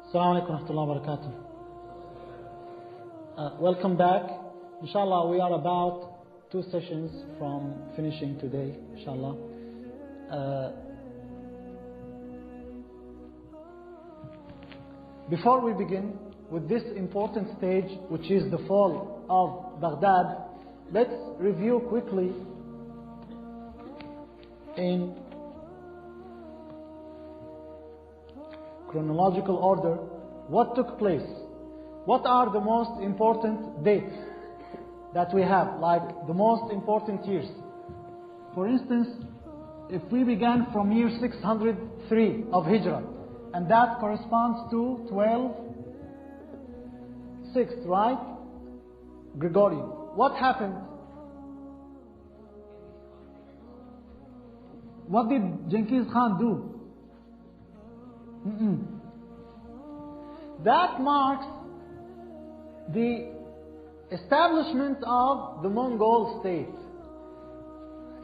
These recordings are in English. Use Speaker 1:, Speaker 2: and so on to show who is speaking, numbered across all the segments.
Speaker 1: Assalamu alaikum wa rahmatullahi wa barakatuh. Welcome back. Inshallah, we are about 2 sessions from finishing today, inshallah. Before we begin with this important stage, which is the fall of Baghdad, let's review quickly in chronological order what took place. What are the most important dates that we have, like the most important years? For instance, if we began from year 603 of Hijrah, and that corresponds to 12/6, right? Gregorian. What happened? What did Genghis Khan do? That marks the establishment of the Mongol state.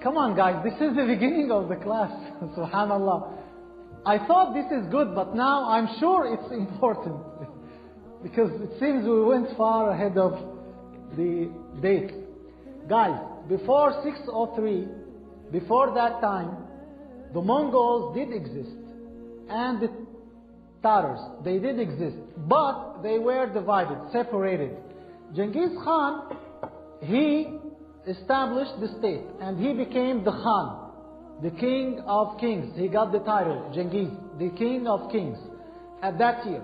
Speaker 1: Come on guys, this is the beginning of the class. Subhanallah. I thought this is good, but now I'm sure it's important. Because it seems we went far ahead of the date. Guys, before 603, before that time, the Mongols did exist. And the Tatars, they did exist. But they were divided, separated. Genghis Khan, he established the state. And he became the Khan, the king of kings. He got the title, Genghis, the king of kings, at that year.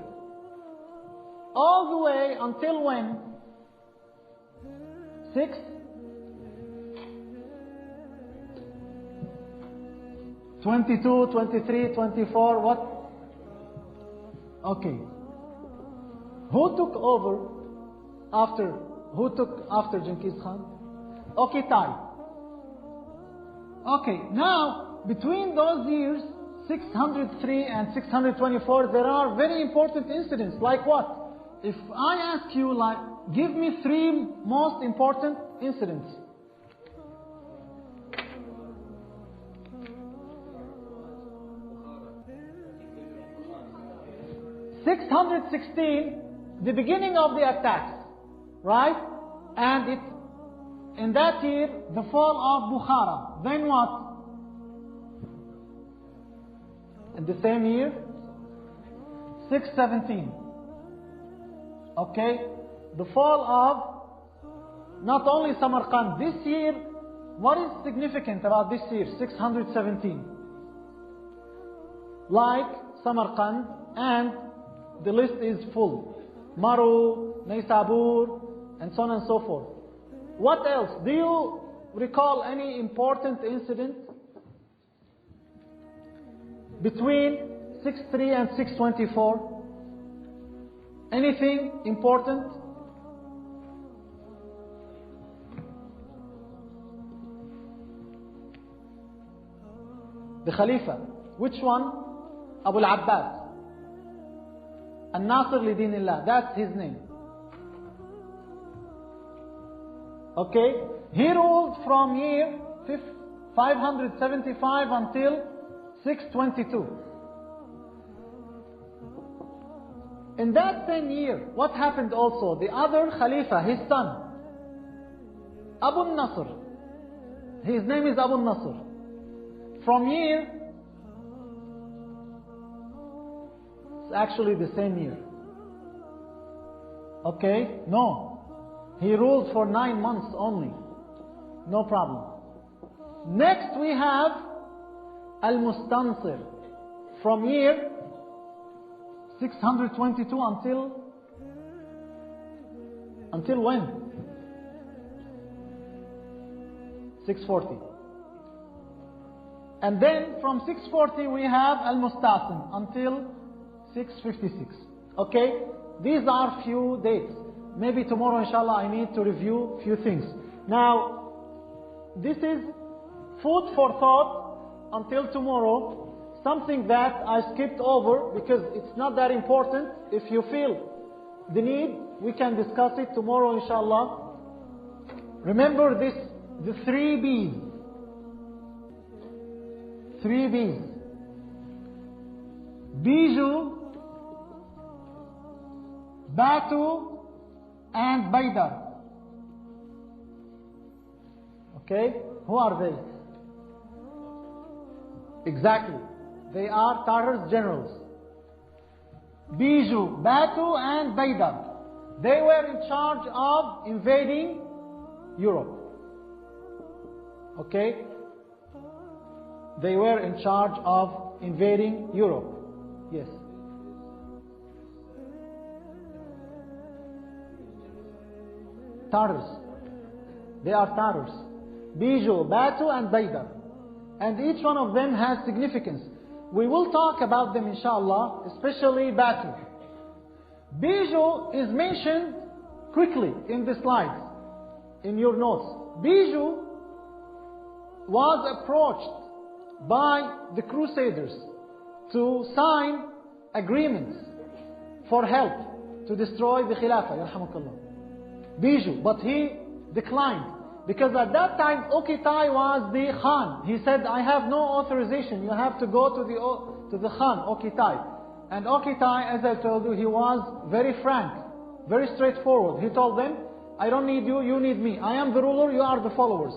Speaker 1: All the way until when? 22, 23, 24, what? Okay. Who took over after Genghis Khan? Okay, Tai. Okay, now, between those years, 603 and 624, there are very important incidents. Like what? If I ask you, like, give me 3 most important incidents. 616, the beginning of the attacks, right? And in that year, the fall of Bukhara. Then what? In the same year, 617. Okay? The fall of not only Samarkand. This year, what is significant about this year? 617. Like Samarkand, and the list is full. Maru, Naysabur, and so on and so forth. What else? Do you recall any important incident between 6:3 and 624? Anything important? The Khalifa. Which one? Abu al-Abbas. An-Nasir li Dinillah. That's his name. Okay? He ruled from year 575 until 622. In that same year, what happened also? The other Khalifa, his son, Abu Nasr. His name is Abu Nasr. From year, it's actually the same year. Okay? No. He ruled for 9 months only. No problem. Next we have Al-Mustansir. From year 622 until when? 640. And then from 640 we have Al-Mustasim until 656. Okay? These are few dates. Maybe tomorrow, inshallah, I need to review few things. Now, this is food for thought until tomorrow. Something that I skipped over because it's not that important. If you feel the need, we can discuss it tomorrow, inshallah. Remember this, the 3 B's. 3 B's. Bijou, Batu, and Baydar. Okay? Who are they? Exactly. They are Tartars generals. Biju, Batu, and Baydar. They were in charge of invading Europe. Okay? They were in charge of invading Europe. Yes. Tartars. They are Tartars. Biju, Batu, and Baydar. And each one of them has significance. We will talk about them inshallah, especially Batu. Biju is mentioned quickly in the slides, in your notes. Biju was approached by the Crusaders to sign agreements for help to destroy the Khilafah, yarhamukallah. Biju, but he declined. Because at that time, Okitai was the Khan. He said, I have no authorization. You have to go to the Khan, Okitai. And Okitai, as I told you, he was very frank, very straightforward. He told them, I don't need you, you need me. I am the ruler, you are the followers.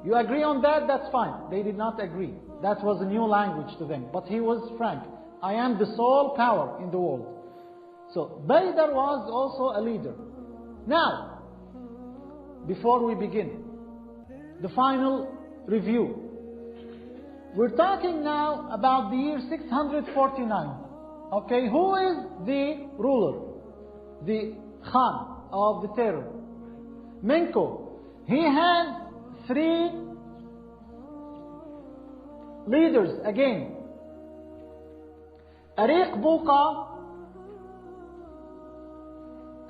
Speaker 1: You agree on that, that's fine. They did not agree. That was a new language to them. But he was frank. I am the sole power in the world. So, Baydar was also a leader. Now, before we begin the final review, we're talking now about the year 649. Okay, who is the ruler? The Khan of the terror. Menko. He had 3 leaders again. Ariq Buqa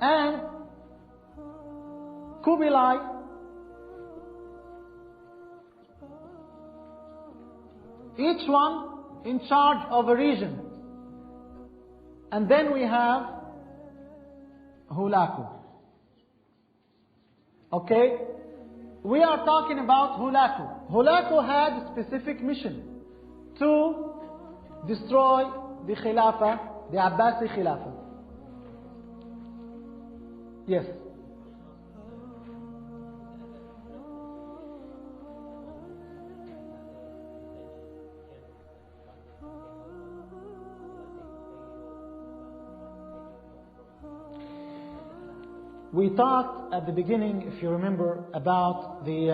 Speaker 1: and Kubilai. Each one in charge of a region. And then we have Hulaku. Okay? We are talking about Hulaku. Hulaku had a specific mission to destroy the Khilafah, the Abbasi Khilafah. Yes. We talked at the beginning, if you remember, about the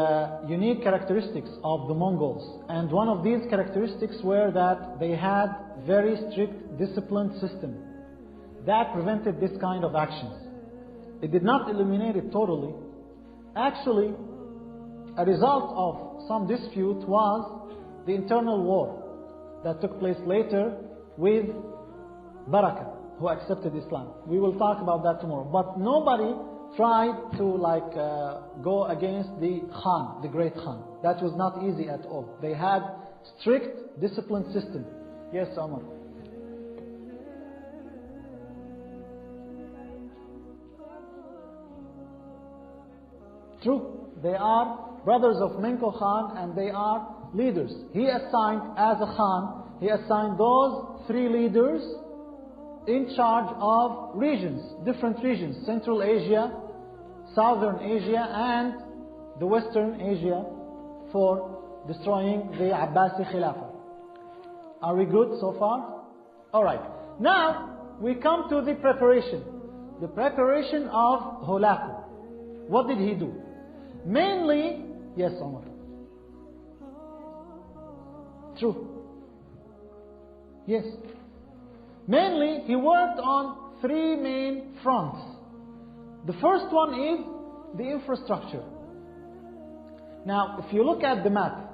Speaker 1: unique characteristics of the Mongols. And one of these characteristics were that they had very strict, disciplined system that prevented this kind of actions. It did not eliminate it totally. Actually, a result of some dispute was the internal war that took place later with Baraka, who accepted Islam. We will talk about that tomorrow. But nobody tried to go against the Khan, the great Khan. That was not easy at all. They had strict, disciplined system. Yes, Omar. True. They are brothers of Menko Khan and they are leaders. He assigned, as a Khan, he assigned those 3 leaders in charge of regions, different regions, Central Asia, Southern Asia, and the Western Asia, for destroying the Abbasi Khilafah. Are we good so far? Alright. Now, we come to the preparation. The preparation of Hulaku. What did he do? Mainly, yes, Omar. True. Yes. Mainly, he worked on 3 main fronts. The first one is the infrastructure. Now, if you look at the map,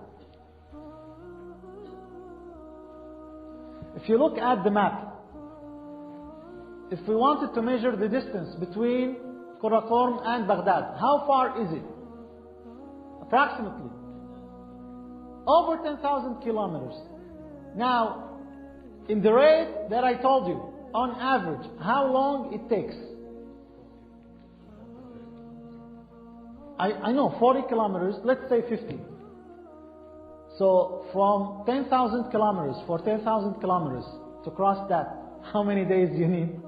Speaker 1: if we wanted to measure the distance between Karakorum and Baghdad, how far is it? Approximately over 10,000 kilometers. Now, in the rate that I told you, on average, how long it takes? I know, 40 kilometers, let's say 50. So, from 10,000 kilometers, for 10,000 kilometers, to cross that, how many days do you need?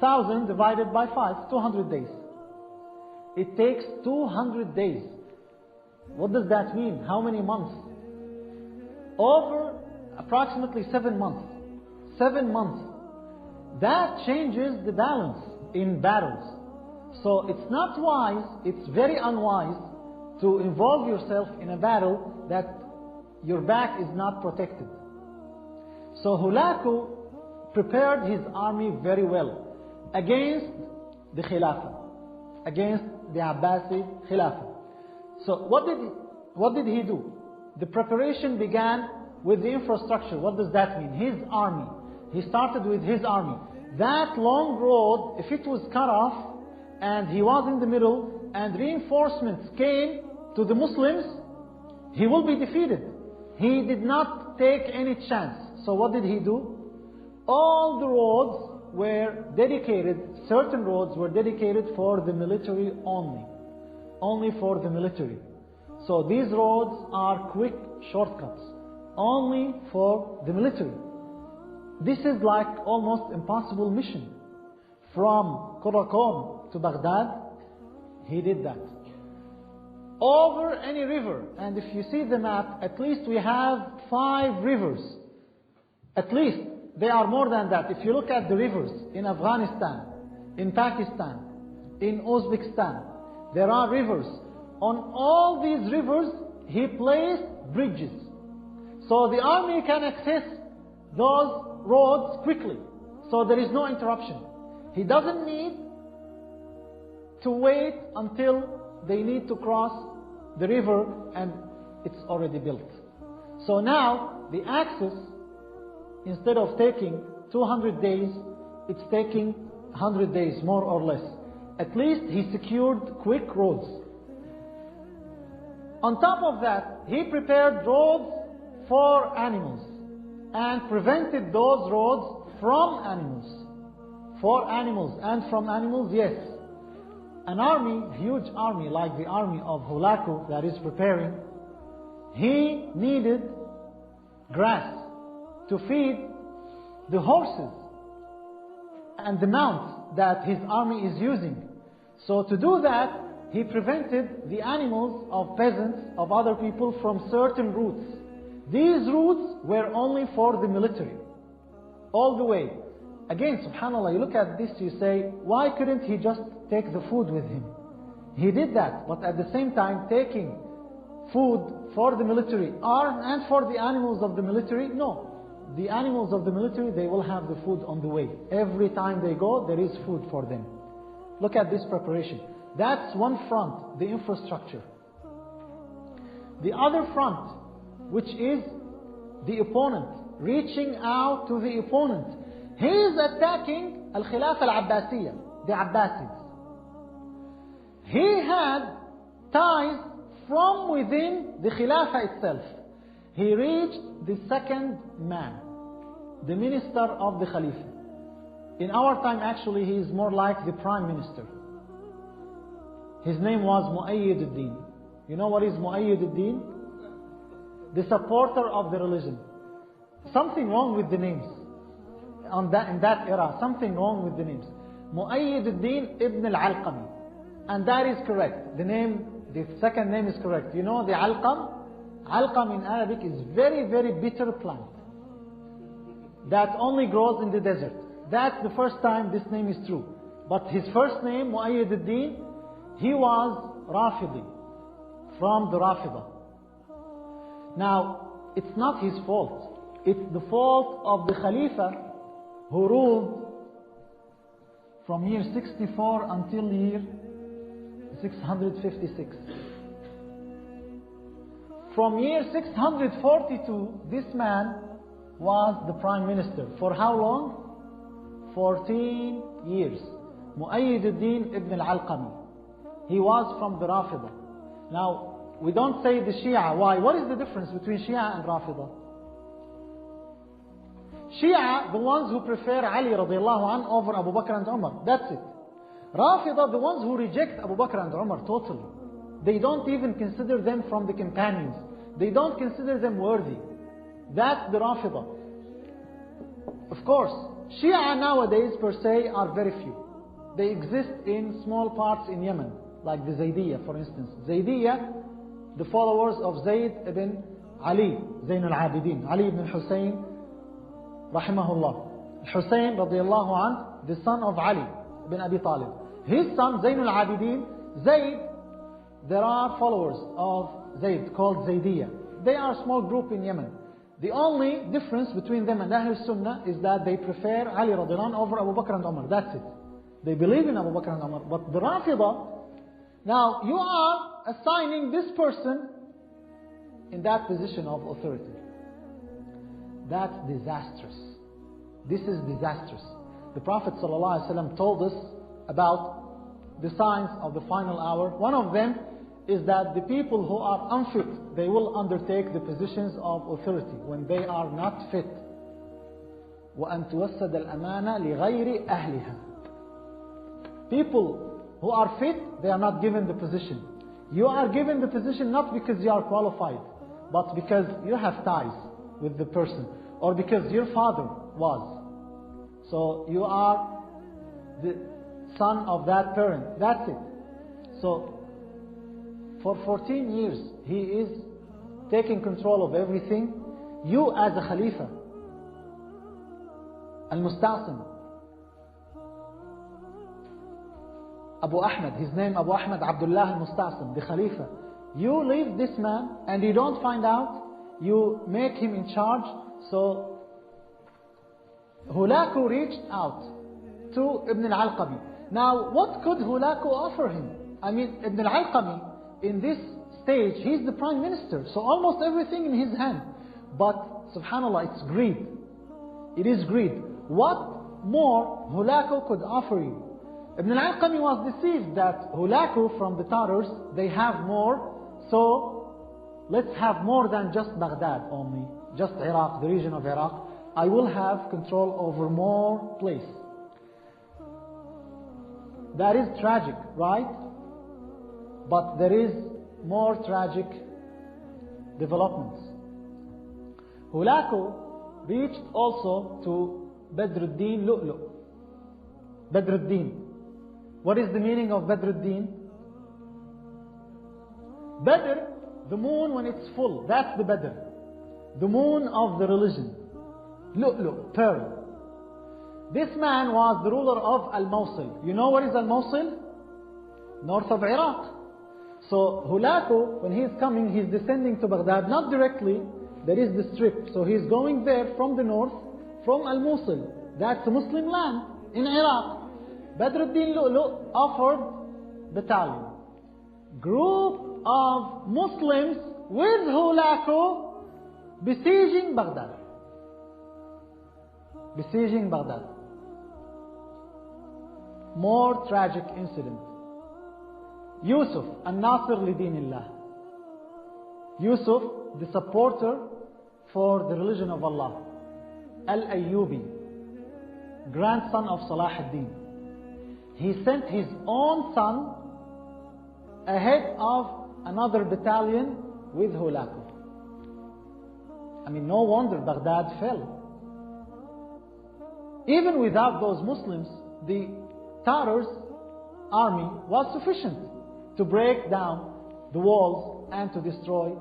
Speaker 1: 1,000 divided by 5, 200 days. It takes 200 days. What does that mean? How many months? Over approximately 7 months. 7 months. That changes the balance in battles. So it's not wise, it's very unwise to involve yourself in a battle that your back is not protected. So Hulaku prepared his army very well against the Khilafah, against the Abbasid Khilafah. So what did he do? The preparation began with the infrastructure. What does that mean? His army. He started with his army. That long road, if it was cut off and he was in the middle and reinforcements came to the Muslims, he will be defeated. He did not take any chance. So what did he do? All the roads were dedicated, certain roads were dedicated for the military only. Only for the military. So these roads are quick shortcuts. Only for the military. This is like almost impossible mission. From Qurakom to Baghdad, he did that. Over any river, and if you see the map, at least we have 5 rivers. At least, they are more than that. If you look at the rivers in Afghanistan, in Pakistan, in Uzbekistan, there are rivers. On all these rivers, he placed bridges. So the army can access those roads quickly. So there is no interruption. He doesn't need to wait until they need to cross the river and it's already built. So now the access, instead of taking 200 days, it's taking 100 days, more or less. At least he secured quick roads. On top of that, he prepared roads for animals and prevented those roads from animals. For animals and from animals, yes. An army, huge army like the army of Hulaku that is preparing, he needed grass to feed the horses and the mounts that his army is using. So to do that, he prevented the animals of peasants, of other people from certain routes. These routes were only for the military, all the way. Again, subhanAllah, you look at this, you say, why couldn't he just take the food with him? He did that, but at the same time taking food for the military and for the animals of the military, no. The animals of the military, they will have the food on the way. Every time they go, there is food for them. Look at this preparation. That's one front, the infrastructure. The other front, which is the opponent, reaching out to the opponent. He is attacking Al-Khilafah Al-Abbasiyya, the Abbasids. He had ties from within the Khilafah itself. He reached the second man, the minister of the Khalifa. In our time, actually, he is more like the prime minister. His name was Mu'ayyid ad-Din. You know what is Mu'ayyid ad-Din? The supporter of the religion. Something wrong with the names. In that era, something wrong with the names. Mu'ayyid ad-Din ibn al-Alqami. And that is correct. The second name is correct. You know the Alqam? Alqam in Arabic is very, very bitter plant that only grows in the desert. That's the first time this name is true. But his first name, Mu'ayyid ad-Din, he was Rafidi, from the Rafida. Now, it's not his fault. It's the fault of the Khalifa who ruled from year 64 until year 656. From year 642, this man was the prime minister. For how long? 14 years. Mu'ayyid ad-Din ibn al-Alqami. He was from the Rafida. Now, we don't say the Shia. Why? What is the difference between Shia and Rafida? Shia, the ones who prefer Ali radiallahu anh over Abu Bakr and Umar. That's it. Rafida, the ones who reject Abu Bakr and Umar totally. They don't even consider them from the companions. They don't consider them worthy. That's the Rafida. Of course, Shia nowadays per se are very few. They exist in small parts in Yemen, like the Zaydiyya, for instance. Zaydiyya, the followers of Zayd ibn Ali, Zayn al-Abidin, Ali ibn Hussein, rahimahullah. Hussein, radiallahu anh, the son of Ali ibn Abi Talib. His son, Zayn al-Abidin, Zayd, there are followers of Zayd called Zaydiyya. They are a small group in Yemen. The only difference between them and Ahl Sunnah is that they prefer Ali radiallahu anh over Abu Bakr and Umar. That's it. They believe in Abu Bakr and Umar. But the Rafidah, now you are assigning this person in that position of authority. That's disastrous. This is disastrous. The Prophet ﷺ told us about the signs of the final hour. One of them is that the people who are unfit, they will undertake the positions of authority when they are not fit. وَأَن تُوَسَّدَ الْأَمَانَ لِغَيْرِ أَهْلِهَا. People who are fit, they are not given the position. You are given the position not because you are qualified, but because you have ties with the person, or because your father was. So you are the son of that parent. That's it. So for 14 years, he is taking control of everything. You as a Khalifa, Al-Musta'sim, Abu Ahmed, his name Abu Ahmed Abdullah Al-Musta'sim, the Khalifa. You leave this man and you don't find out, you make him in charge. So Hulaku reached out to Ibn al-Alqami. Now what could Hulaku offer him? I mean, Ibn al-Alqami, in this stage, he's the prime minister, so almost everything in his hand. But subhanallah, it's greed. It is greed. What more Hulaku could offer you? Ibn al-Alqami was deceived that Hulaku from the Tatars, they have more, so let's have more than just Baghdad only, just Iraq, the region of Iraq. I will have control over more place. That is tragic, right? But there is more tragic developments. Hulaku reached also to Badruddin Lu'lu. Badruddin. What is the meaning of Badruddin? Badr, the moon when it's full, that's the Badr. The moon of the religion. Lu'lu, pearl. This man was the ruler of Al-Mosul. You know what is Al-Mosul? North of Iraq. So Hulaku, when he is coming, he is descending to Baghdad, not directly, there is the strip. So he is going there from the north, from Al-Mosul. That's a Muslim land in Iraq. Badruddin Lu'lu offered battalion. Group of Muslims with Hulaku besieging Baghdad. Besieging Baghdad. More tragic incident. Yusuf, An-Nasir li Dinillah. Yusuf, the supporter for the religion of Allah. Al-Ayyubi, grandson of Salah ad-Din. He sent his own son ahead of another battalion with Hulaku. I mean, no wonder Baghdad fell. Even without those Muslims, the Tatars' army was sufficient to break down the walls and to destroy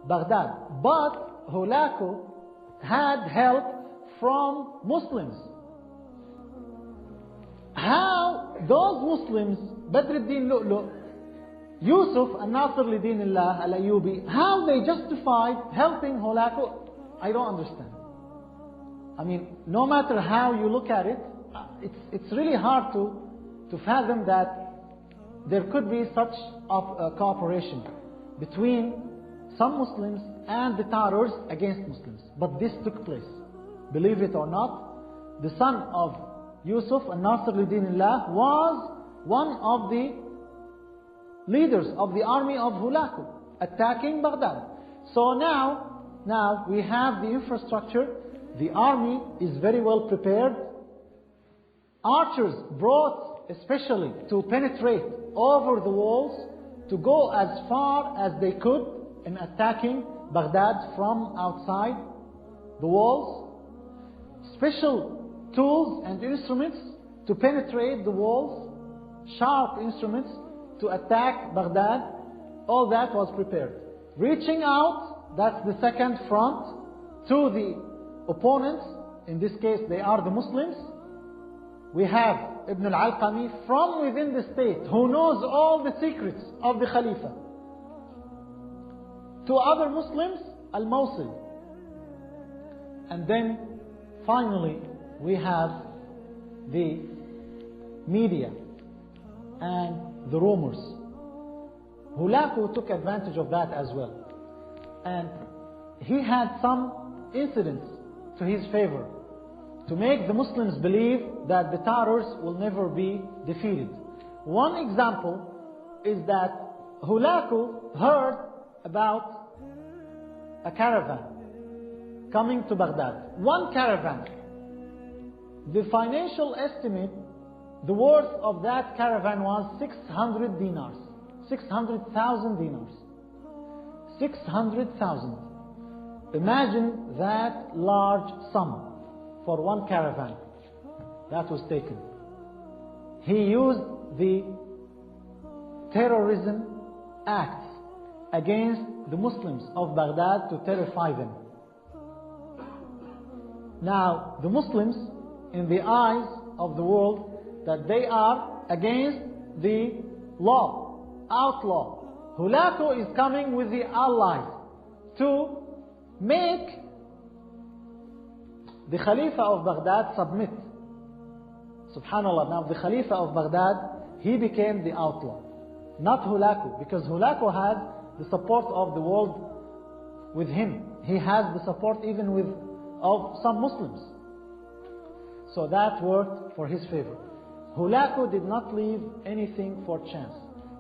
Speaker 1: Baghdad. But Hulaku had help from Muslims. How those Muslims, Badruddin Lu'lu, Yusuf, An-Nasir li Dinillah, Al-Ayyubi, how they justified helping Hulaku, I don't understand. I mean, no matter how you look at it, it's really hard to fathom that there could be such cooperation between some Muslims and the Tatars against Muslims. But this took place. Believe it or not, the son of Yusuf, An-Nasir li Dinillah, was one of the leaders of the army of Hulaku attacking Baghdad. So now we have the infrastructure. The army is very well prepared. Archers brought especially to penetrate over the walls, to go as far as they could in attacking Baghdad from outside the walls. Special tools and instruments to penetrate the walls, sharp instruments to attack Baghdad. All that was prepared. Reaching out, that's the second front, to the opponents. In this case, they are the Muslims. We have Ibn al-Alqami from within the state who knows all the secrets of the Khalifa. To other Muslims, Al-Mosul. And then finally we have the media and the rumors. Hulaku took advantage of that as well. And he had some incidents to his favor to make the Muslims believe that the Tatars will never be defeated. One example is that Hulaku heard about a caravan coming to Baghdad. One caravan. The financial estimate, the worth of that caravan was 600 dinars. 600,000 dinars. 600,000. Imagine that large sum for one caravan that was taken. He used the terrorism acts against the Muslims of Baghdad to terrify them. Now, the Muslims, in the eyes of the world, that they are against the law, outlaw. Hulaku is coming with the allies to make the Khalifa of Baghdad submit. Subhanallah. Now the Khalifa of Baghdad, he became the outlaw, not Hulaku, because Hulaku had the support of the world with him. He has the support even of some Muslims. So that worked for his favor. Hulaku did not leave anything for chance.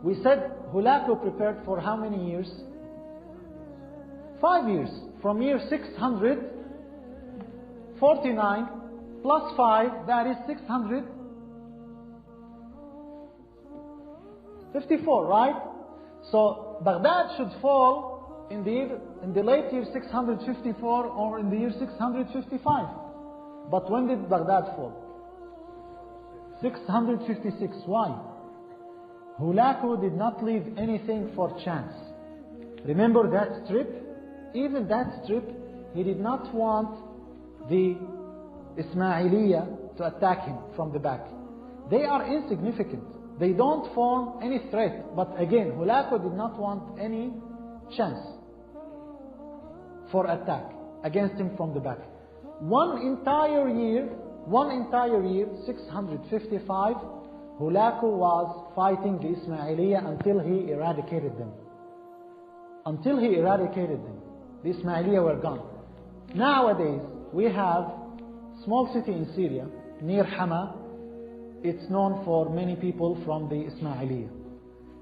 Speaker 1: We said Hulaku prepared for how many years? 5 years. From year 649 plus 5, that is 654, right? So Baghdad should fall in the late year 654 or in the year 655. But when did Baghdad fall? 656. Why? Hulaku did not leave anything for chance. Remember that strip? Even that strip, he did not want the Ismailiyah to attack him from the back. They are insignificant. They don't form any threat. But again, Hulaku did not want any chance for attack against him from the back. One entire year, 655, Hulaku was fighting the Ismailiyah until he eradicated them. Until he eradicated them. The Ismailiyah were gone. Nowadays, we have a small city in Syria, near Hama. It's known for many people from the Ismailiyah.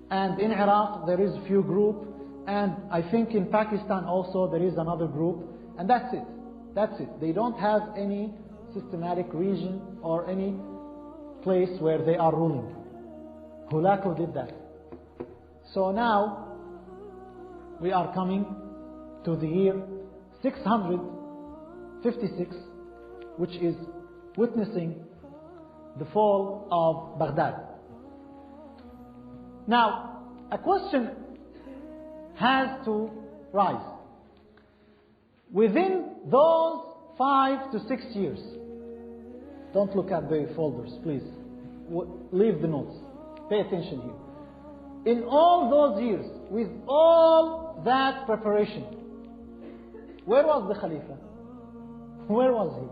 Speaker 1: And in Iraq, there is a few groups. And I think in Pakistan also, there is another group. And that's it. That's it. They don't have any systematic region or any place where they are ruling. Hulaku did that. So now, we are coming to the year 656, which is witnessing the fall of Baghdad. Now, a question has to rise. Within those 5 to 6 years, don't look at the folders, please. Leave the notes. Pay attention here. In all those years, with all that preparation, where was the Khalifa? Where was he?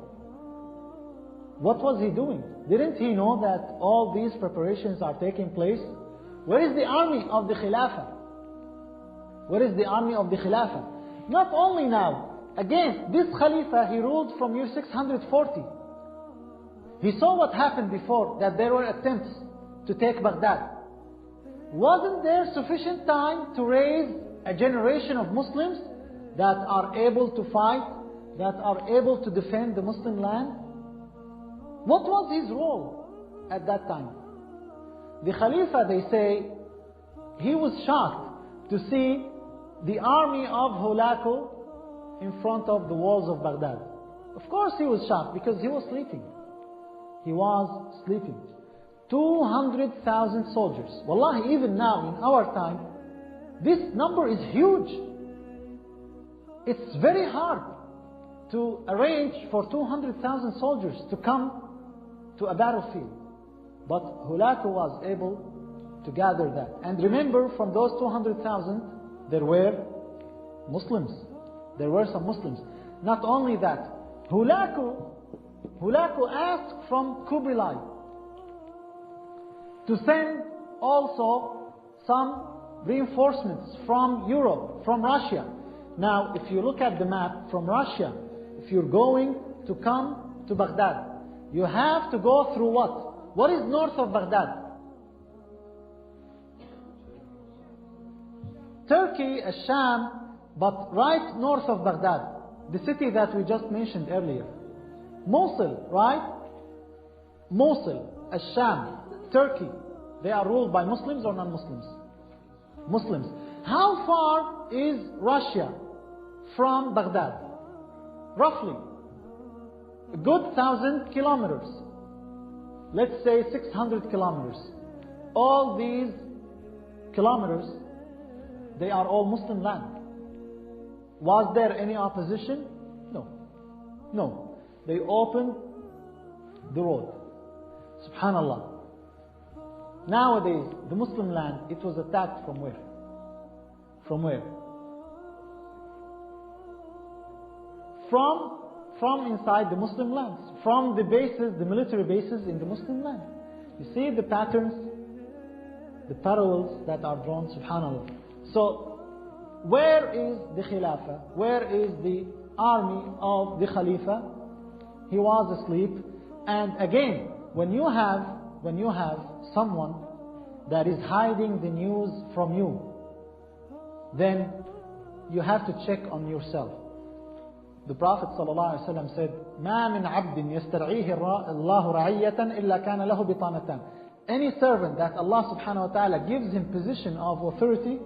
Speaker 1: What was he doing? Didn't he know that all these preparations are taking place? Where is the army of the Khilafah? Where is the army of the Khilafah? Not only now. Again, this Khalifa, he ruled from year 640. He saw what happened before, that there were attempts to take Baghdad. Wasn't there sufficient time to raise a generation of Muslims that are able to fight, that are able to defend the Muslim land? What was his role at that time? The Khalifa, they say, he was shocked to see the army of Hulaku in front of the walls of Baghdad. Of course he was shocked because he was sleeping. he was sleeping. 200,000 soldiers. Wallahi, even now in our time, this number is huge. It's very hard to arrange for 200,000 soldiers to come to a battlefield. But Hulaku was able to gather that. And remember, from those 200,000, there were Muslims. There were some Muslims. Not only that, Hulaku asked from Kubilai to send also some reinforcements from Europe, from Russia. Now, if you look at the map from Russia, if you're going to come to Baghdad, you have to go through what? What is north of Baghdad? Turkey, Sham, but right north of Baghdad, the city that we just mentioned earlier. Mosul, right? Mosul, Sham, Turkey. They are ruled by Muslims or non-Muslims? Muslims. How far is Russia from Baghdad? Roughly. A good 1,000 kilometers. Let's say 600 kilometers. All these kilometers, they are all Muslim land. Was there any opposition? No. No. They opened the road. Subhanallah. Nowadays, the Muslim land, it was attacked from where? From where? From inside the Muslim lands. From the bases, the military bases in the Muslim land. You see the patterns, the parallels that are drawn, subhanallah. So, where is the Khilafah? Where is the army of the Khalifa? He was asleep. And again, when you have someone that is hiding the news from you, then you have to check on yourself. The Prophet ﷺ said, مَا مِنْ عَبْدٍ يَسْتَرْعِيهِ اللَّهُ رَعِيَّةً إِلَّا كَانَ لَهُ بِطَانَتَانِ. Any servant that Allah subhanahu wa ta'ala gives him position of authority,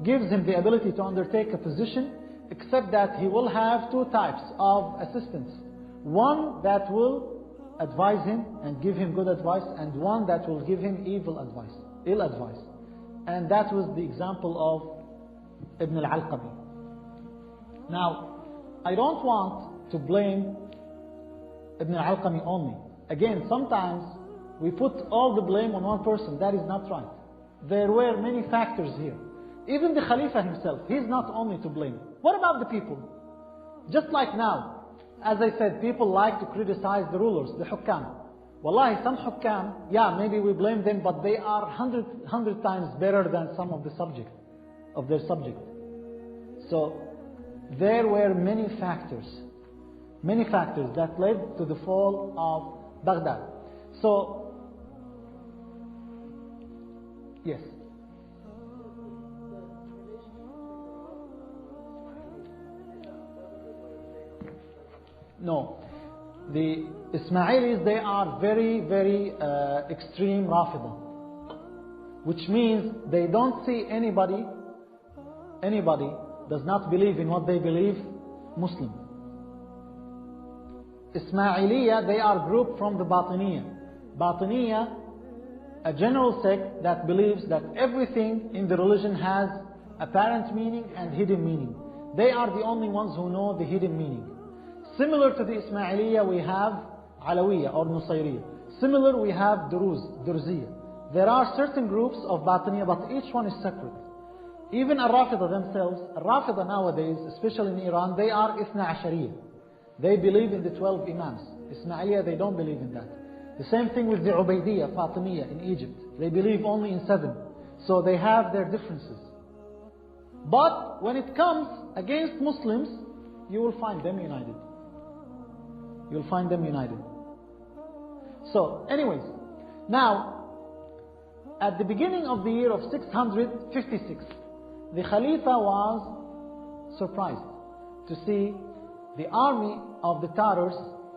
Speaker 1: gives him the ability to undertake a position, except that he will have two types of assistants. One that will advise him and give him good advice, and one that will give him ill advice. And that was the example of Ibn al-Alqami. Now, I don't want to blame Ibn al-Alqami only. Again, sometimes we put all the blame on one person. That is not right. There were many factors here. Even the Khalifa himself, he's not only to blame. What about the people? Just like now, as I said, people like to criticize the rulers, the hukam. Wallahi, some hukam, yeah, maybe we blame them, but they are 100 times better than some of their subject. So, there were many factors that led to the fall of Baghdad. So, yes. No. The Ismailis, they are very, very extreme Rafida. Which means they don't see anybody does not believe in what they believe, Muslim. Ismailiyya, they are grouped from the Batiniyya. Batiniyya, a general sect that believes that everything in the religion has apparent meaning and hidden meaning. They are the only ones who know the hidden meaning. Similar to the Ismailiyya, we have Alawiyya or Nusayriyya. Similar, we have Durziyya. There are certain groups of Batiniyya, but each one is separate. Even Al-Rafida themselves, Al-Rafida nowadays, especially in Iran, they are Ithna Ashariyya. They believe in the 12 Imams. Ismailiyya, they don't believe in that. The same thing with the Ubaidiyya, Fatimiyya in Egypt. They believe only in 7. So they have their differences. But when it comes against Muslims, you will find them united. You'll find them united. So, anyways, now, at the beginning of the year of 656, the Khalifa was surprised to see the army of the Tartars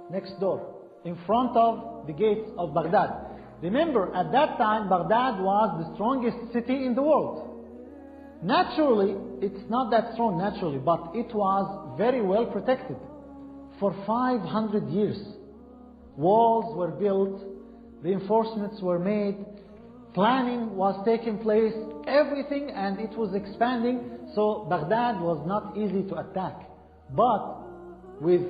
Speaker 1: next door, in front of the gates of Baghdad. Remember, at that time, Baghdad was the strongest city in the world. Naturally, it's not that strong naturally, but it was very well protected for 500 years. walls were built, reinforcements were made, planning was taking place, everything, and it was expanding. So Baghdad was not easy to attack. But with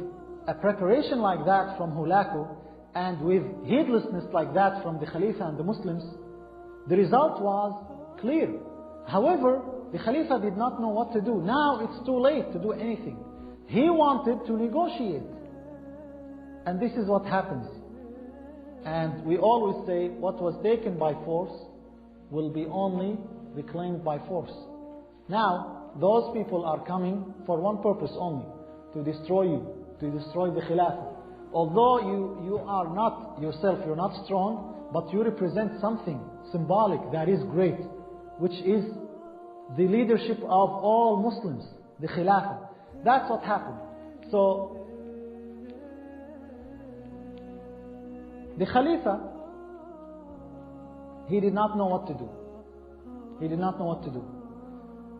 Speaker 1: a preparation like that from Hulaku, and with heedlessness like that from the Khalifa and the Muslims, the result was clear. However, the Khalifa did not know what to do. Now it's too late to do anything. He wanted to negotiate. And this is what happens. And we always say, what was taken by force will be only reclaimed by force. Now, those people are coming for one purpose only, to destroy you, to destroy the Khilafah. Although you are not yourself, you're not strong, but you represent something symbolic that is great, which is the leadership of all Muslims, the Khilafah. That's what happened. So, the Khalifa, he did not know what to do. He did not know what to do.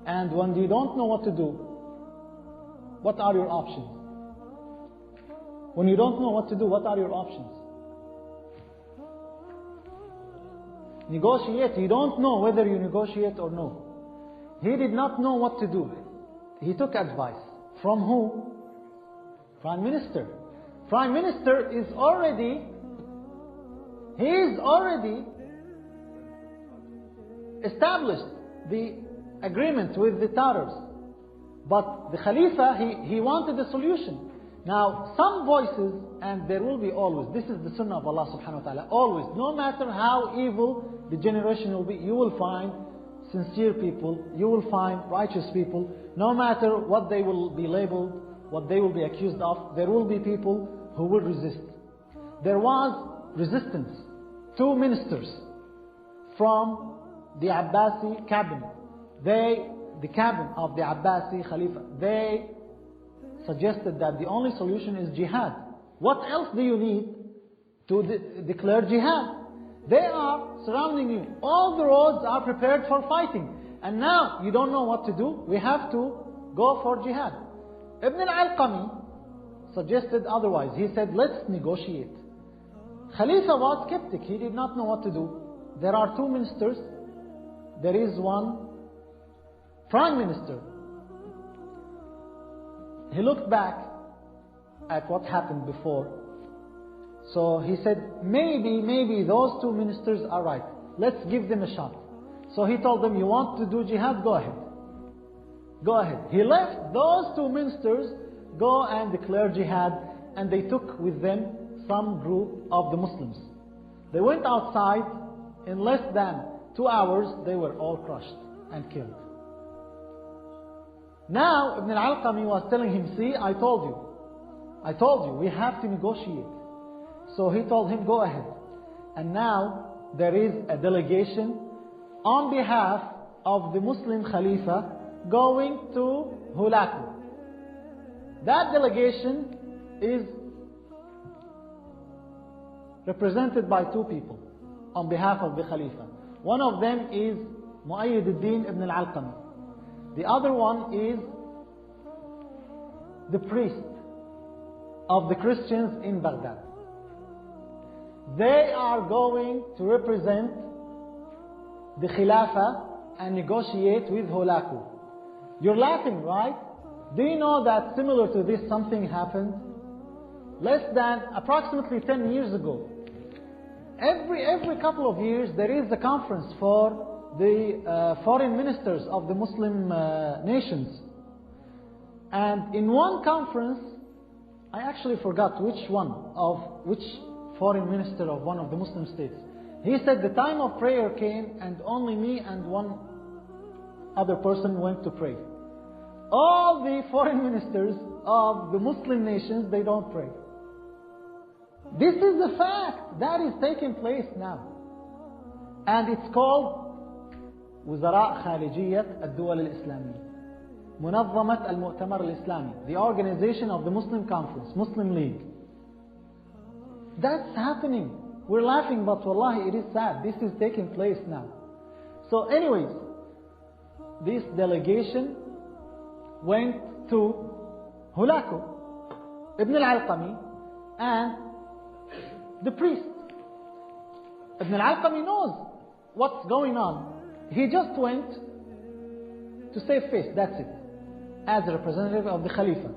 Speaker 1: And when you don't know what to do, what are your options? When you don't know what to do, what are your options? Negotiate. You don't know whether you negotiate or no. He did not know what to do. He took advice. From who? Prime Minister. Prime Minister is already established the agreement with the Tatars. But the Khalifa, he wanted a solution. Now, some voices, and there will be always, this is the sunnah of Allah subhanahu wa ta'ala, always, no matter how evil the generation will be, you will find sincere people, you will find righteous people, no matter what they will be labeled, what they will be accused of, there will be people who will resist. There was resistance. 2 ministers from the Abbasi cabinet, the cabinet of the Abbasi Khalifa, they suggested that the only solution is jihad. What else do you need to declare jihad? They are surrounding you. All the roads are prepared for fighting. And now you don't know what to do. We have to go for jihad. Ibn al-Alqami suggested otherwise. He said, let's negotiate. Khalifa was skeptic. He did not know what to do. There are 2 ministers. There is one prime minister. He looked back at what happened before. So he said, maybe those 2 ministers are right. Let's give them a shot. So he told them, you want to do jihad? Go ahead. Go ahead. He left those 2 ministers go and declare jihad, and they took with them some group of the Muslims. They went outside. In less than 2 hours, they were all crushed and killed. Now, Ibn al-Alqami was telling him, see, I told you, we have to negotiate. So he told him, go ahead. And now, there is a delegation on behalf of the Muslim Khalifa going to Hulaku. That delegation is represented by 2 people on behalf of the Khalifa. One of them is Mu'ayyid al-Din ibn al-Alqami. The other one is the priest of the Christians in Baghdad. They are going to represent the Khilafah and negotiate with Hulaku. You're laughing, right? Do you know that similar to this something happened? Less than approximately 10 years ago. Every couple of years there is a conference for the foreign ministers of the Muslim nations. And in one conference, I actually forgot which foreign minister of one of the Muslim states. He said the time of prayer came and only me and one other person went to pray. All the foreign ministers of the Muslim nations, they don't pray. This is a fact that is taking place now. And it's called وزراء خارجية الدول الإسلامية, منظمة المؤتمر الإسلامي, the organization of the Muslim Conference, Muslim League. That's happening. We're laughing, but wallahi it is sad. This is taking place now. So anyways, this delegation went to Hulaku. Ibn al-Alqami and the priest. Ibn al-Alqami knows what's going on. He just went to save face, that's it, as a representative of the Khalifa.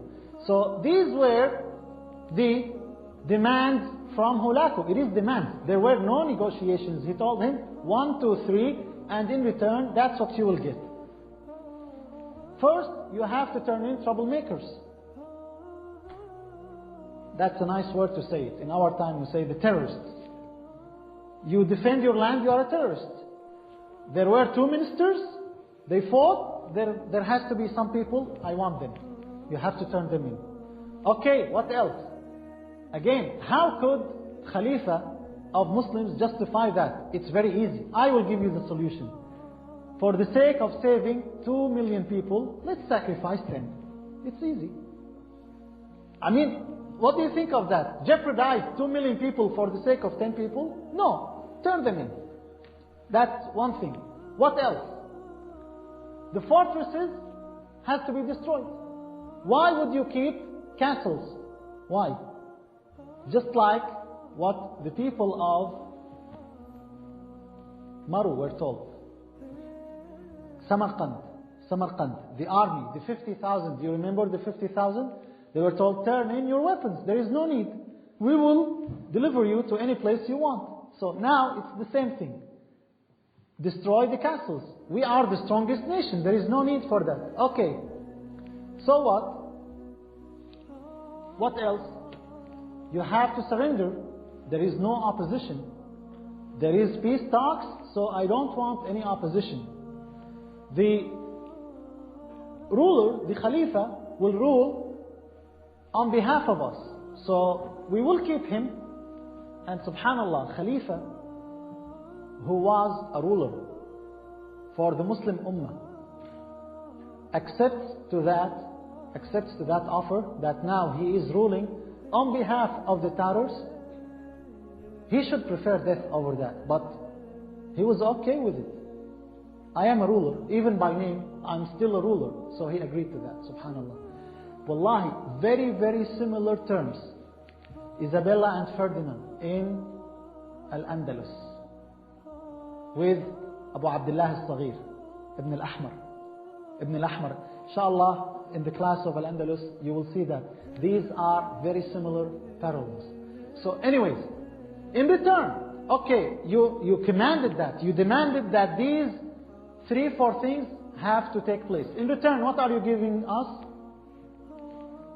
Speaker 1: So these were the demands from Hulaku. It is demands. There were no negotiations. He told him 1, 2, 3, and in return, that's what you will get. First, you have to turn in troublemakers. That's a nice word to say it. In our time, we say the terrorists. You defend your land, you are a terrorist. There were 2 ministers, they fought, there has to be some people, I want them. You have to turn them in. Okay, what else? Again, how could Khalifa of Muslims justify that? It's very easy. I will give you the solution. For the sake of saving 2 million people, let's sacrifice 10. It's easy. I mean, what do you think of that? Jeopardize 2 million people for the sake of 10 people? No, turn them in. That's one thing. What else? The fortresses has to be destroyed. Why would you keep castles? Why? Just like what the people of Maru were told. Samarkand, the army, the 50,000. Do you remember the 50,000? They were told, turn in your weapons. There is no need. We will deliver you to any place you want. So now it's the same thing. Destroy the castles. We are the strongest nation. There is no need for that. Okay. So what? What else? You have to surrender. There is no opposition. There is peace talks, so I don't want any opposition. The ruler, the Khalifa, will rule on behalf of us. So we will keep him. And subhanallah, Khalifa, who was a ruler for the Muslim Ummah, accepts to that offer that now he is ruling on behalf of the Tartars. He should prefer death over that, but he was okay with it. I am a ruler, even by name, I'm still a ruler. So he agreed to that, subhanallah. Wallahi, very, very similar terms. Isabella and Ferdinand in Al-Andalus with Abu Abdullah al-Saghir, Ibn al-Ahmar. Inshallah, in the class of Al-Andalus, you will see that these are very similar parallels. So anyways, in return, okay, you commanded that. You demanded that these 3-4 things have to take place. In return, what are you giving us?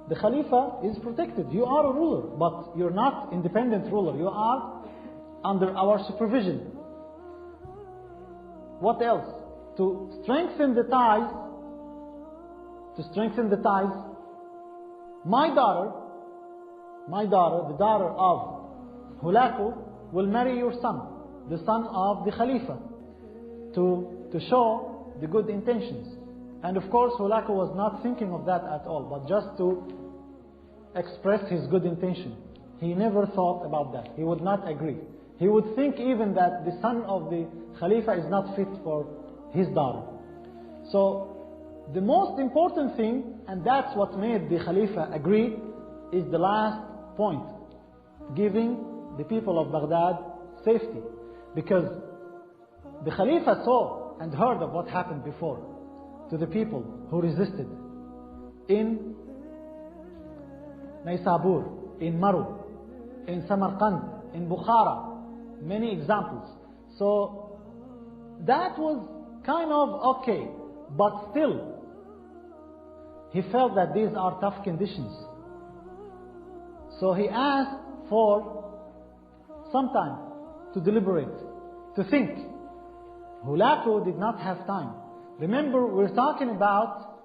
Speaker 1: The Khalifa is protected. You are a ruler, but you're not independent ruler. You are under our supervision. What else? To strengthen the ties, my daughter, the daughter of Hulaku, will marry your son, the son of the Khalifa, to show the good intentions. And of course, Hulaku was not thinking of that at all, but just to express his good intention. He never thought about that. He would not agree. He would think even that the son of the Khalifa is not fit for his daughter. So, the most important thing, and that's what made the Khalifa agree, is the last point. Giving the people of Baghdad safety. Because the Khalifa saw and heard of what happened before to the people who resisted in Naysabur, in Maru, in Samarkand, in Bukhara. Many examples. So that was kind of okay, but still he felt that these are tough conditions. So he asked for some time to deliberate, to think. Hulaku did not have time. Remember, we're talking about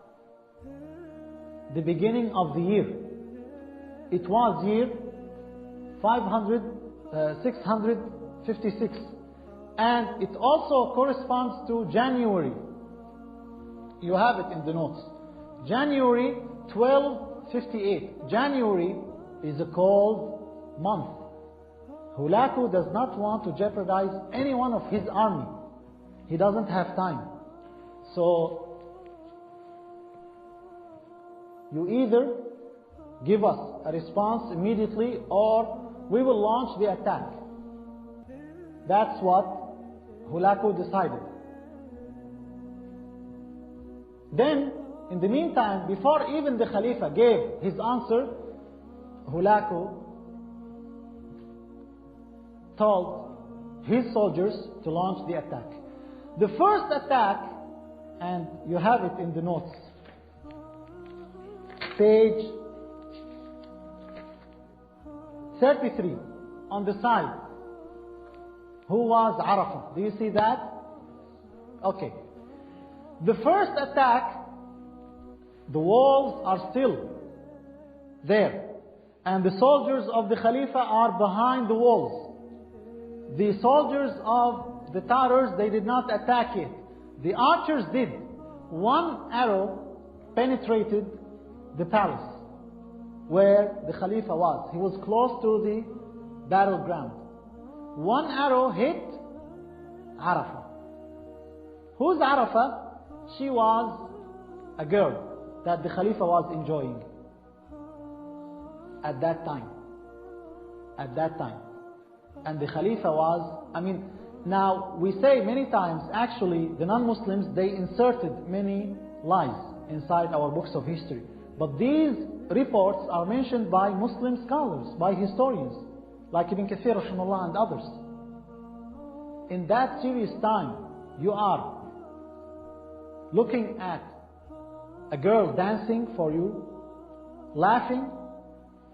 Speaker 1: the beginning of the year. It was year 656, and it also corresponds to January. You have it in the notes. January 1258. January is a cold month. Hulaku does not want to jeopardize any one of his army. He doesn't have time. So, you either give us a response immediately, or we will launch the attack. That's what Hulaku decided. Then, in the meantime, before even the Khalifa gave his answer, Hulaku told his soldiers to launch the attack. The first attack, and you have it in the notes, page 33 on the side. Who was Arafah? Do you see that? Okay. The first attack, the walls are still there, and the soldiers of the Khalifa are behind the walls. The soldiers of the Tartars, they did not attack yet. The archers did. One arrow penetrated the palace where the Khalifa was. He was close to the battleground. One arrow hit Arafah. Who's Arafah? She was a girl that the Khalifa was enjoying at that time. At that time. And the Khalifa was, now we say many times, actually the non-Muslims, they inserted many lies inside our books of history. But these reports are mentioned by Muslim scholars, by historians, like Ibn Kathir rahimahullah and others. In that serious time, you are looking at a girl dancing for you, laughing,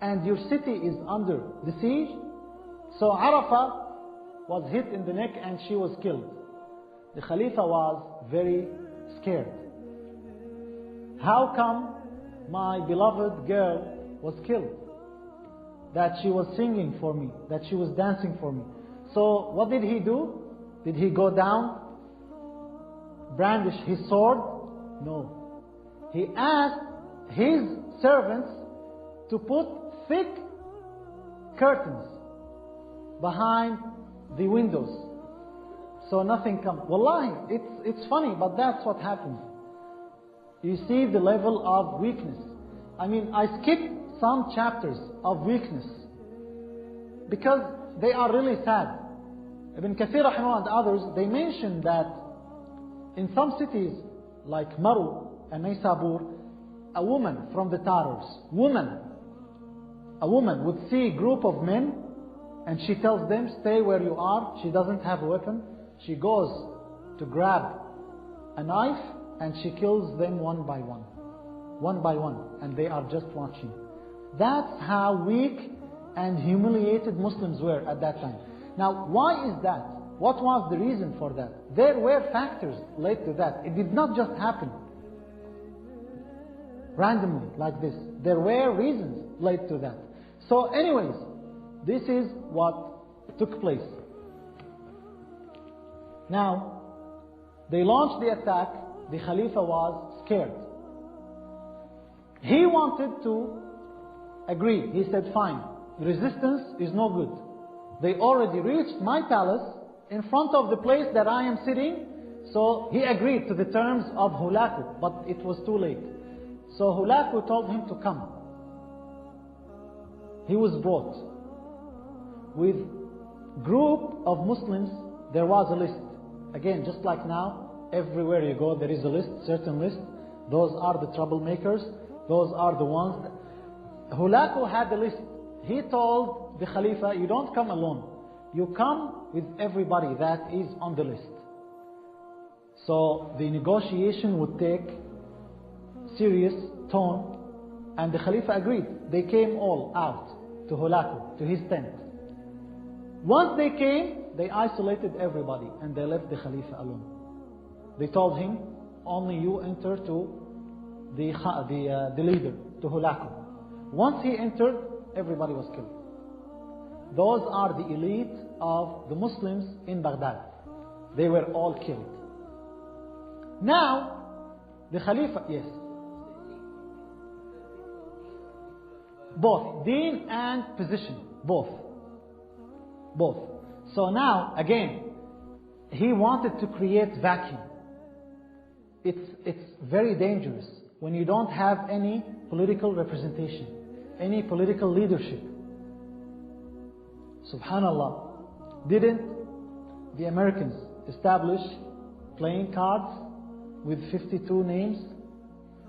Speaker 1: and your city is under the siege. So Arafah was hit in the neck and she was killed. The Khalifa was very scared. How come my beloved girl was killed? That she was singing for me, that she was dancing for me. So what did he do? Did he go down, brandish his sword? No. He asked his servants to put thick curtains behind the windows, so nothing comes. Wallahi, it's funny, but that's what happens. You see the level of weakness. I skipped some chapters of weakness because they are really sad. Ibn Kathir rahimahullah and others, they mention that in some cities like Maru and Naysabur, a woman from the Tartars, a woman would see a group of men and she tells them, stay where you are. She doesn't have a weapon. She goes to grab a knife and she kills them one by one, and they are just watching. That's how weak and humiliated Muslims were at that time. Now, why is that? What was the reason for that? There were factors led to that. It did not just happen randomly like this. There were reasons led to that. So anyways, this is what took place. Now, they launched the attack. The Khalifa was scared. He wanted to agree. He said, fine, resistance is no good. They already reached my palace in front of the place that I am sitting. So he agreed to the terms of Hulaku, but it was too late. So Hulaku told him to come. He was brought. With group of Muslims, there was a list. Again, just like now, everywhere you go, there is a list, certain list. Those are the troublemakers. Those are the ones that... Hulaku had a list. He told the Khalifa, you don't come alone. You come with everybody that is on the list. So the negotiation would take serious tone, and the Khalifa agreed. They came all out to Hulaku, to his tent. Once they came, they isolated everybody and they left the Khalifa alone. They told him, only you enter to the leader, to Hulaku. Once he entered, everybody was killed. Those are the elite of the Muslims in Baghdad. They were all killed. Now, the Khalifa, yes. Both, deen and position, both. So now, again, he wanted to create vacuum. It's very dangerous when you don't have any political representation, any political leadership. Subhanallah, didn't the Americans establish playing cards with 52 names?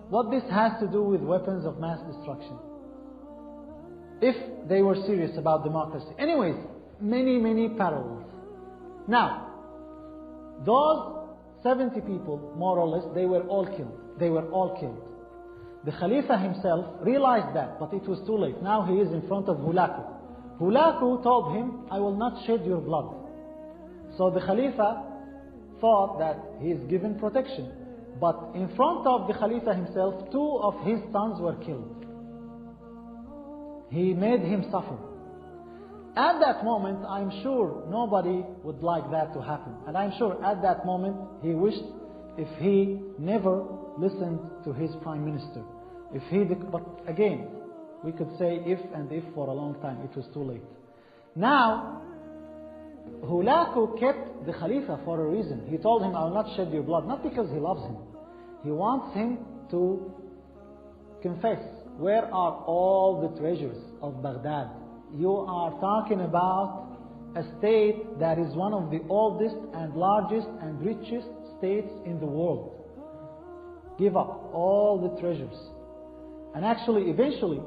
Speaker 1: What this has to do with weapons of mass destruction? If they were serious about democracy. Anyways, many parallels. Now, those 70 people, more or less, they were all killed. They were all killed. The Khalifa himself realized that, but it was too late. Now he is in front of Hulaku. Hulaku told him, I will not shed your blood. So the Khalifa thought that he is given protection. But in front of the Khalifa himself, 2 of his sons were killed. He made him suffer. At that moment, I'm sure nobody would like that to happen. And I'm sure at that moment, he wished if he never listened to his prime minister. But again, we could say if and if for a long time. It was too late. Now, Hulaku kept the Khalifa for a reason. He told him, I will not shed your blood. Not because he loves him. He wants him to confess. Where are all the treasures of Baghdad? You are talking about a state that is one of the oldest and largest and richest states in the world. Give up all the treasures. And actually, eventually,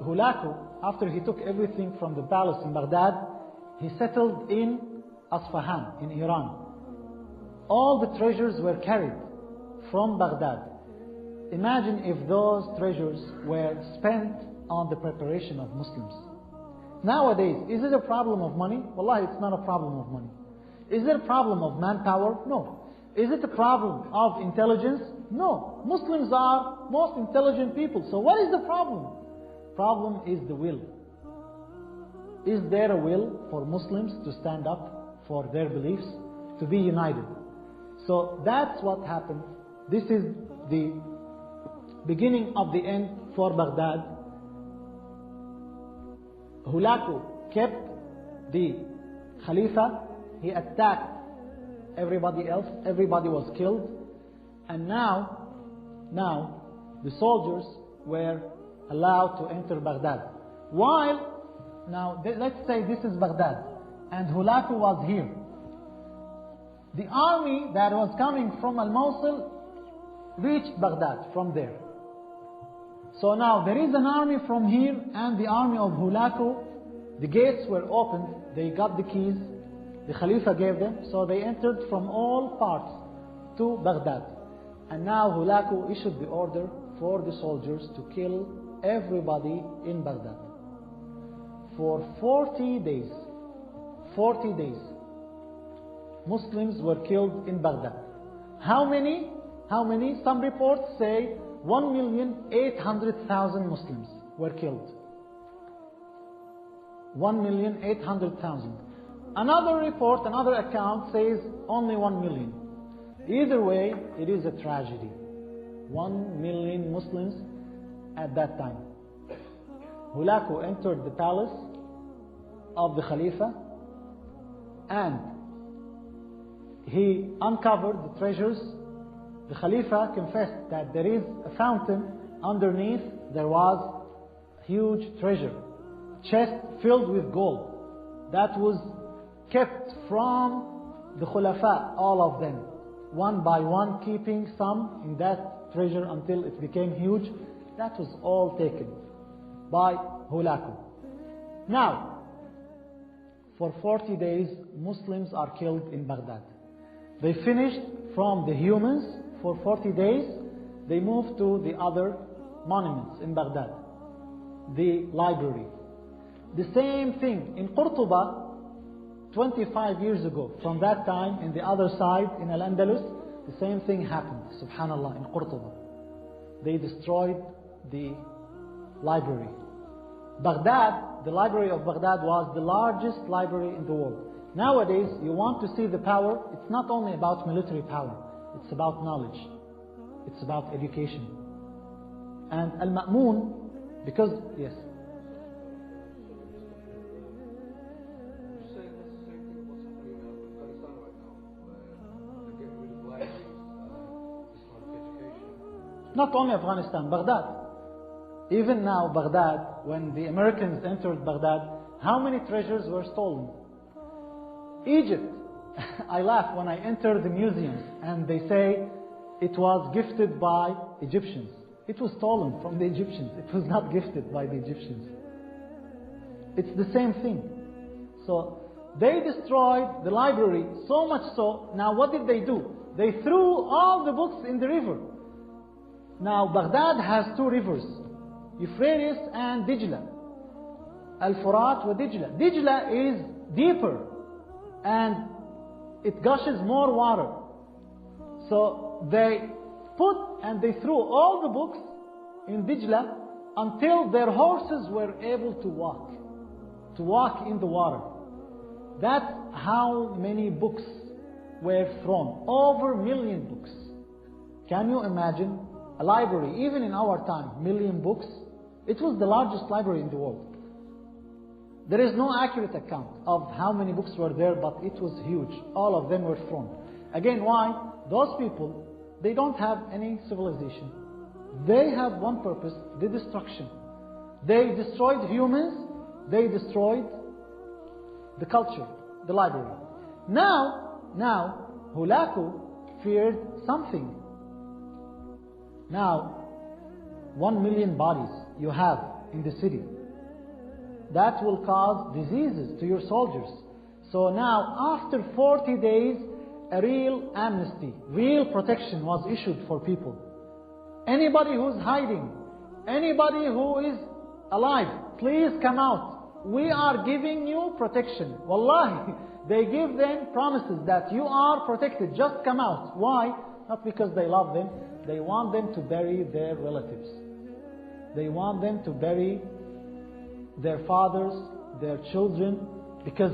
Speaker 1: Hulaku, after he took everything from the palace in Baghdad, he settled in Isfahan, in Iran. All the treasures were carried from Baghdad. Imagine if those treasures were spent on the preparation of Muslims. Nowadays, is it a problem of money? Wallahi, it's not a problem of money. Is it a problem of manpower? No. Is it a problem of intelligence? No. Muslims are most intelligent people. So what is the problem? Problem is the will. Is there a will for Muslims to stand up for their beliefs, to be united? So that's what happened. This is the beginning of the end for Baghdad. Hulaku kept the Khalifa. He attacked everybody else. Everybody was killed. And now the soldiers were allowed to enter Baghdad. Now let's say this is Baghdad and Hulaku was here. The army that was coming from Al-Mosul reached Baghdad from there. So now there is an army from here and the army of Hulaku. The gates were opened. They got the keys. The Khalifa gave them. So they entered from all parts to Baghdad. And now Hulaku issued the order for the soldiers to kill everybody in Baghdad. For 40 days, Muslims were killed in Baghdad. How many? Some reports say 1,800,000 Muslims were killed. 1,800,000. Another report, another account says only 1 million. Either way, it is a tragedy. 1 million Muslims at that time. Hulaku entered the palace of the Khalifa and he uncovered the treasures. The Khalifa confessed that there is a fountain underneath. There was huge treasure, chest filled with gold that was kept from the Khulafa, all of them, one by one, keeping some in that treasure until it became huge. That was all taken by Hulaku. Now, for 40 days, Muslims are killed in Baghdad. They finished from the humans for 40 days. They moved to the other monuments in Baghdad, the library. The same thing in Qurtuba 25 years ago. From that time, in the other side, in Al-Andalus, the same thing happened, subhanallah, in Qurtuba. They destroyed the library. Baghdad, the library of Baghdad was the largest library in the world. Nowadays, you want to see the power, it's not only about military power, it's about knowledge, it's about education. And Al-Ma'mun, because, yes. Not only Afghanistan, Baghdad. Even now, Baghdad, when the Americans entered Baghdad, How many treasures were stolen? Egypt. I laugh when I enter the museums and they say it was gifted by Egyptians. It was stolen from the Egyptians. It was not gifted by the Egyptians. It's the same thing. So they destroyed the library so much so. Now what did they do? They threw all the books in the river. Now Baghdad has two rivers, Euphrates and Dijla. Al-Furat wa Dijla. Dijla is deeper and it gushes more water. So they put and they threw all the books in Dijla until their horses were able to walk in the water. That's how many books were thrown. Over 1 million books. Can you imagine a library, even in our time, 1 million books? It was the largest library in the world. There is no accurate account of how many books were there, but it was huge. All of them were thrown. Again, why? Those people, they don't have any civilization. They have one purpose, the destruction. They destroyed humans, they destroyed the culture, the library. Now, Hulaku feared something. Now, 1 million bodies you have in the city. That will cause diseases to your soldiers. So now, after 40 days, a real amnesty, real protection was issued for people. Anybody who's hiding, anybody who is alive, please come out. We are giving you protection. Wallahi, they give them promises that you are protected, just come out. Why? Not because they love them, they want them to bury their relatives. They want them to bury their fathers, their children, because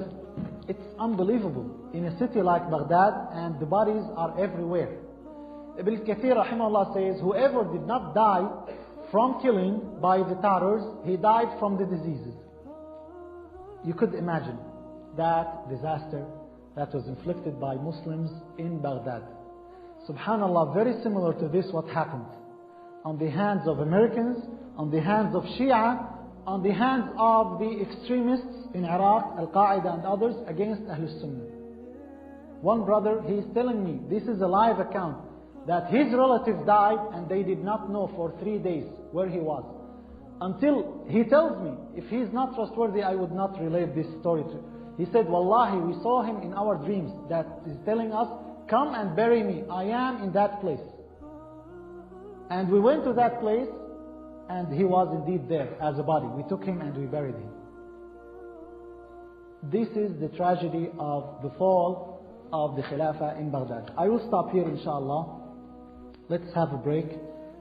Speaker 1: it's unbelievable. In a city like Baghdad, and the bodies are everywhere. Ibn Kathir rahimahullah says, whoever did not die from killing by the Tartars, he died from the diseases. You could imagine that disaster that was inflicted by Muslims in Baghdad. Subhanallah, very similar to this what happened on the hands of Americans, on the hands of Shia, on the hands of the extremists in Iraq, Al-Qaeda and others, against Ahlul Sunnah. One brother, he is telling me, this is a live account, that his relative died and they did not know for 3 days where he was. Until he tells me, if he is not trustworthy, I would not relate this story to. He said, Wallahi, we saw him in our dreams, that is telling us, come and bury me, I am in that place. And we went to that place, and he was indeed there as a body. We took him and we buried him. This is the tragedy of the fall of the Khilafah in Baghdad. I will stop here inshallah. Let's have a break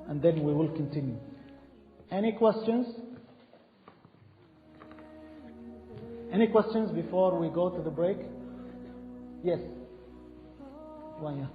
Speaker 1: and then we will continue. Any questions? Any questions before we go to the break? Yes. One, yeah.